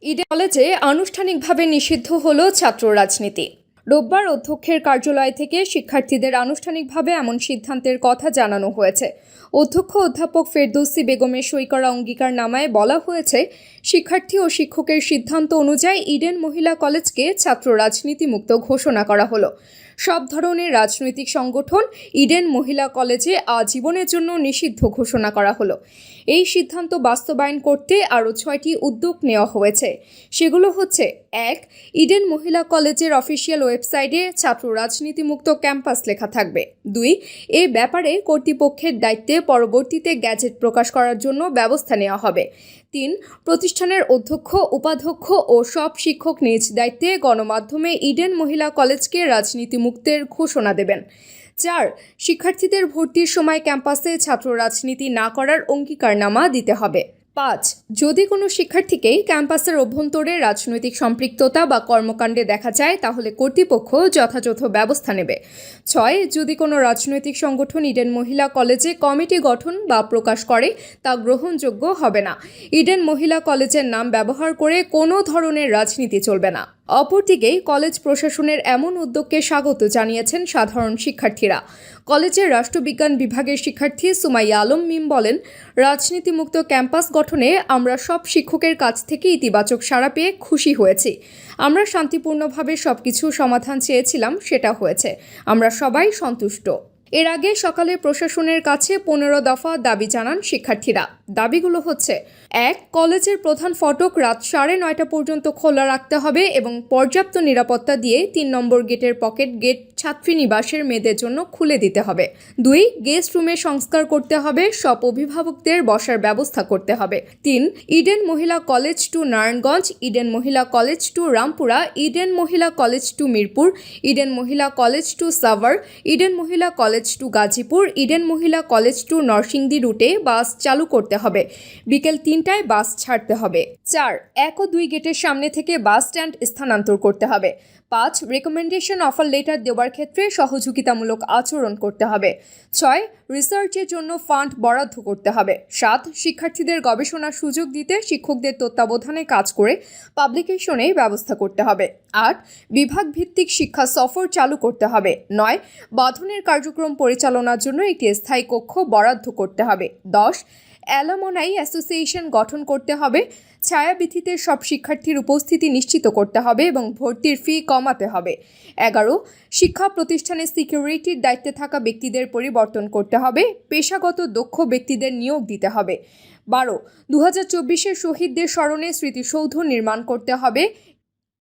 Eden কলেজে আনুষ্ঠানিকভাবে নিষিদ্ধ হলো ছাত্র রাজনীতি। রোববার অধ্যক্ষের কার্যালয় থেকে শিক্ষার্থীদের আনুষ্ঠানিকভাবে এমন সিদ্ধান্তের কথা জানানো হয়েছে। অধ্যক্ষ অধ্যাপক ফেরদৌসী বেগমের সই করা অঙ্গীকারনামায় বলা হয়েছে, শিক্ষার্থী ও শিক্ষকের সিদ্ধান্ত অনুযায়ী ইডেন মহিলা কলেজকে ছাত্র রাজনীতি মুক্ত ঘোষণা করা হলো। সব ধরনের রাজনৈতিক সংগঠন ইডেন মহিলা কলেজে আজীবনের জন্য নিষিদ্ধ ঘোষণা করা হলো। এই সিদ্ধান্ত বাস্তবায়ন করতে আরও 6টি উদ্যোগ নেওয়া হয়েছে। সেগুলো হচ্ছে: 1. ইডেন মহিলা কলেজের অফিসিয়াল ওয়েবসাইটে ছাত্র রাজনীতিমুক্ত ক্যাম্পাস লেখা থাকবে। 2. এ ব্যাপারে কর্তৃপক্ষের দায়িত্বে পরবর্তীতে গ্যাজেট প্রকাশ করার জন্য ব্যবস্থা নেওয়া হবে। 3. প্রতিষ্ঠানের অধ্যক্ষ, উপাধ্যক্ষ ও সব শিক্ষক নিজ দায়িত্বে গণমাধ্যমে ইডেন মহিলা কলেজকে রাজনীতিমুক্তের ঘোষণা দেবেন। 4. শিক্ষার্থীদের ভর্তির সময় ক্যাম্পাসে ছাত্র রাজনীতি না করার অঙ্গীকারনামা দিতে হবে। 5. যদি কোনো শিক্ষার্থীকে ক্যাম্পাসের অভ্যন্তরে রাজনৈতিক সম্পৃক্ততা বা কর্মকাণ্ডে দেখা যায়, তাহলে কর্তৃপক্ষ যথাযথ ব্যবস্থা নেবে। 6. যদি কোনো রাজনৈতিক সংগঠন ইডেন মহিলা কলেজে কমিটি গঠন বা প্রকাশ করে, তা গ্রহণযোগ্য হবে না। ইডেন মহিলা কলেজের নাম ব্যবহার করে কোনো ধরনের রাজনীতি চলবে না। অপরদিকে কলেজ প্রশাসনের এমন উদ্যোগকে স্বাগত জানিয়েছেন সাধারণ শিক্ষার্থীরা। কলেজের রাষ্ট্রবিজ্ঞান বিভাগের শিক্ষার্থী সুমাইয়া আলম মিম বলেন, রাজনীতিমুক্ত ক্যাম্পাস গঠনে আমরা সব শিক্ষকের কাছ থেকে ইতিবাচক সাড়া পেয়ে খুশি হয়েছি। আমরা শান্তিপূর্ণভাবে সবকিছু সমাধান চেয়েছিলাম, সেটা হয়েছে। আমরা সবাই সন্তুষ্ট। এর আগে সকালে প্রশাসনের কাছে 15 দফা দাবি জানান শিক্ষার্থীরা। দাবিগুলো হচ্ছে: 1. কলেজের প্রধান ফটক রাত 9:30 পর্যন্ত খোলা রাখতে হবে এবং পর্যাপ্ত নিরাপত্তা দিয়ে 3 নম্বর গেটের পকেট গেট ছাত্রীনিবাসের মেয়েদের জন্য খুলে দিতে হবে। 2. গেস্ট রুমে সংস্কার করতে হবে, সব অভিভাবকদের বসার ব্যবস্থা করতে হবে। 3. ইডেন মহিলা কলেজ টু নারায়ণগঞ্জ, ইডেন মহিলা কলেজ টু রামপুরা, ইডেন মহিলা কলেজ টু মিরপুর, ইডেন মহিলা কলেজ টু সাভার, ইডেন মহিলা কলেজ টু গাজীপুর, ইডেন মহিলা কলেজ টু নরসিংদী রুটে বাস চালু করতে হবে। বিকেল 3টায় বাস ছাড়তে হবে। 4. 1 ও 2 গেটের সামনে থেকে বাস স্ট্যান্ড স্থানান্তর করতে হবে। 5. রেকমেন্ডেশন অফার লেটার দেওয়ার ক্ষেত্রে সহযোগিতামূলক আচরণ করতে হবে। 6. রিসার্চের জন্য ফান্ড বরাদ্দ করতে হবে। 7. শিক্ষার্থীদের গবেষণার সুযোগ দিতে শিক্ষকদের তত্ত্বাবধানে কাজ করে পাবলিকেশনে ব্যবস্থা করতে হবে। 8. বিভাগ ভিত্তিক শিক্ষা সফর চালু করতে হবে। 9. বাঁধনের কার্যক্রম পরিচালনার জন্য একটি স্থায়ী কক্ষ বরাদ্দ করতে হবে। 10. অ্যালামনাই অ্যাসোসিয়েশন গঠন করতে হবে। ছায়াবিথিতে সব শিক্ষার্থীর উপস্থিতি নিশ্চিত করতে হবে এবং ভর্তির ফি কমাতে হবে। 11. শিক্ষা প্রতিষ্ঠানের সিকিউরিটির দায়িত্বে থাকা ব্যক্তিদের পরিবর্তন করতে হবে। পেশাগত দক্ষ ব্যক্তিদের নিয়োগ দিতে হবে। 12. 2024-এর শহীদদের স্মরণে স্মৃতিসৌধ নির্মাণ করতে হবে।